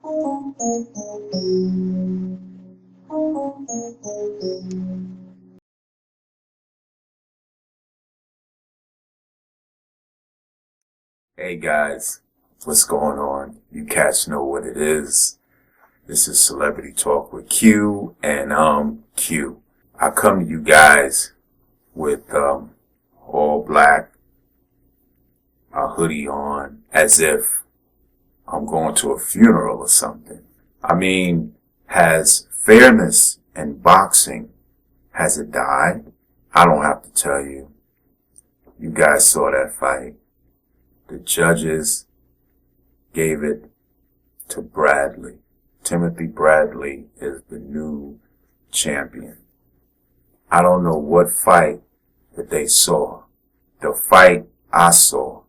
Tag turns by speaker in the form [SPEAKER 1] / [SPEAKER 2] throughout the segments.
[SPEAKER 1] Hey guys, what's going on? You cats know what it is. This is Celebrity Talk with Q, and Q. I come to you guys with all black, a hoodie on, as if I'm going to a funeral or something. I mean, has fairness in boxing, has it died? I don't have to tell you. You guys saw that fight. The judges gave it to Bradley. Timothy Bradley is the new champion. I don't know what fight that they saw. The fight I saw,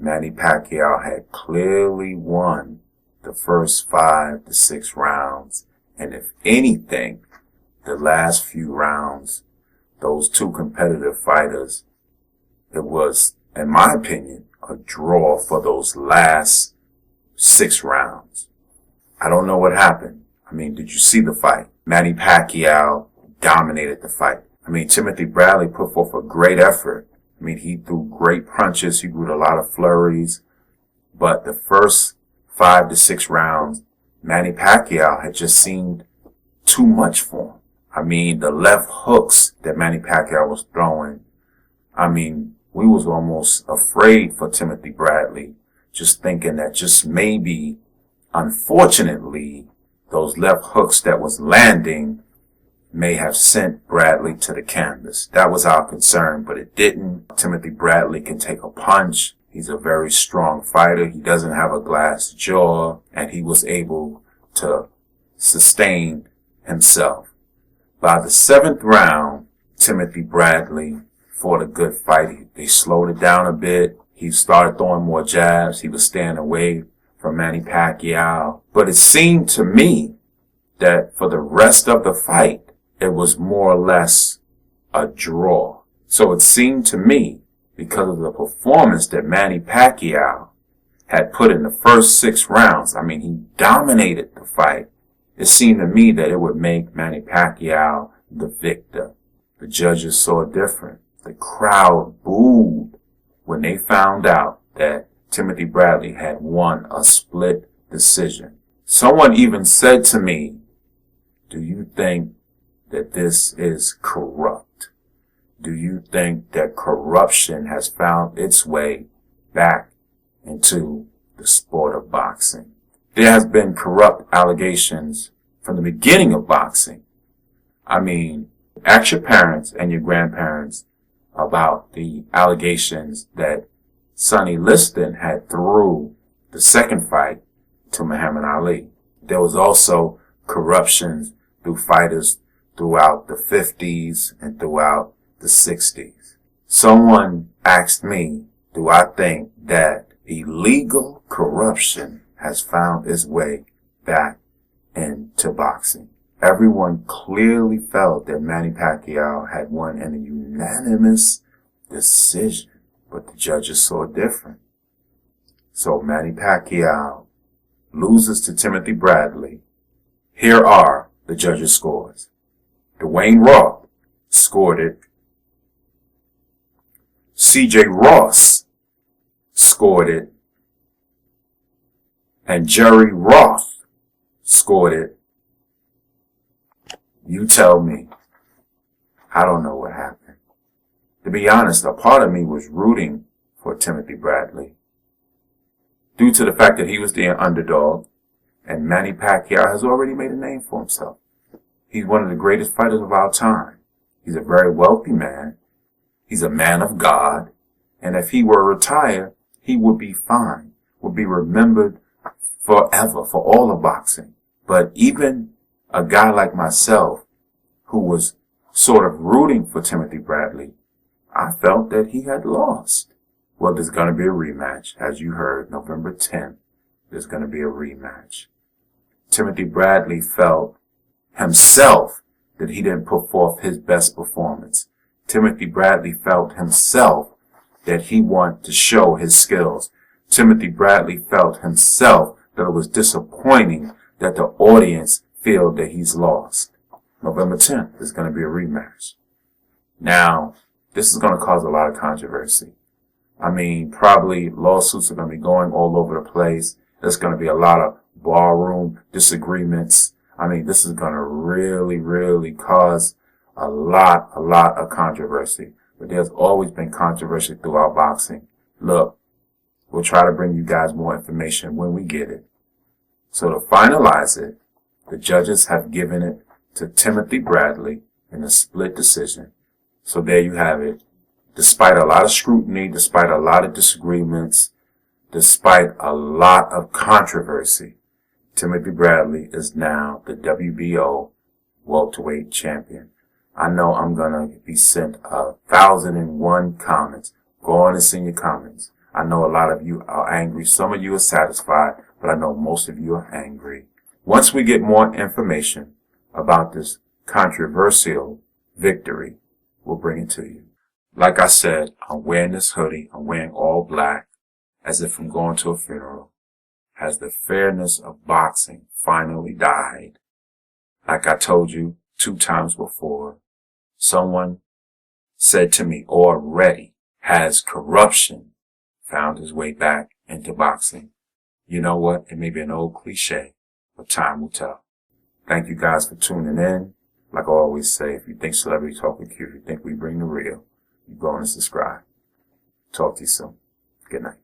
[SPEAKER 1] Manny Pacquiao had clearly won the first 5 to 6 rounds. And if anything, the last few rounds, those two competitive fighters, it was, in my opinion, a draw for those last 6 rounds. I don't know what happened. I mean, did you see the fight? Manny Pacquiao dominated the fight. I mean, Timothy Bradley put forth a great effort. I mean, he threw great punches. He threw a lot of flurries. But the first 5 to 6 rounds, Manny Pacquiao had just seemed too much for him. I mean, the left hooks that Manny Pacquiao was throwing, I mean, we was almost afraid for Timothy Bradley, just thinking that just maybe, unfortunately, those left hooks that was landing may have sent Bradley to the canvas. That was our concern, but it didn't. Timothy Bradley can take a punch. He's a very strong fighter. He doesn't have a glass jaw, and he was able to sustain himself. By the 7th round, Timothy Bradley fought a good fight. They slowed it down a bit. He started throwing more jabs. He was staying away from Manny Pacquiao. But it seemed to me that for the rest of the fight, it was more or less a draw. So it seemed to me, because of the performance that Manny Pacquiao had put in the first 6 rounds, I mean, he dominated the fight. It seemed to me that it would make Manny Pacquiao the victor. The judges saw it different. The crowd booed when they found out that Timothy Bradley had won a split decision. Someone even said to me, do you think that this is corrupt? Do you think that corruption has found its way back into the sport of boxing? There has been corrupt allegations from the beginning of boxing. I mean, ask your parents and your grandparents about the allegations that Sonny Liston had through the second fight to Muhammad Ali. There was also corruption through fighters throughout the 50s and throughout the 60s. Someone asked me, do I think that illegal corruption has found its way back into boxing? Everyone clearly felt that Manny Pacquiao had won in a unanimous decision, but the judges saw it different. So Manny Pacquiao loses to Timothy Bradley. Here are the judges' scores. Dwayne Roth scored it. C.J. Ross scored it. And Jerry Roth scored it. You tell me. I don't know what happened. To be honest, a part of me was rooting for Timothy Bradley due to the fact that he was the underdog, and Manny Pacquiao has already made a name for himself. He's one of the greatest fighters of our time. He's a very wealthy man. He's a man of God. And if he were to retire, he would be fine, would be remembered forever for all of boxing. But even a guy like myself, who was sort of rooting for Timothy Bradley, I felt that he had lost. Well, there's going to be a rematch. As you heard, November 10th, there's going to be a rematch. Timothy Bradley felt himself that he didn't put forth his best performance. Timothy Bradley felt himself that he wanted to show his skills. Timothy Bradley felt himself that it was disappointing that the audience feel that he's lost. November 10th is going to be a rematch. Now, this is going to cause a lot of controversy. I mean, probably lawsuits are going to be going all over the place. There's going to be a lot of ballroom disagreements. I mean, this is going to really cause a lot of controversy. But there's always been controversy throughout boxing. Look, we'll try to bring you guys more information when we get it. So to finalize it, the judges have given it to Timothy Bradley in a split decision. So there you have it. Despite a lot of scrutiny, despite a lot of disagreements, despite a lot of controversy, Timothy Bradley is now the WBO welterweight champion. I know I'm going to be sent 1,001 comments. Go on and send your comments. I know a lot of you are angry. Some of you are satisfied, but I know most of you are angry. Once we get more information about this controversial victory, we'll bring it to you. Like I said, I'm wearing this hoodie. I'm wearing all black as if I'm going to a funeral. Has the fairness of boxing finally died? Like I told you 2 times before, someone said to me already, has corruption found his way back into boxing? You know what? It may be an old cliche, but time will tell. Thank you guys for tuning in. Like I always say, if you think Celebrity Talk with Q, if you think we bring the real, you go and subscribe. Talk to you soon. Good night.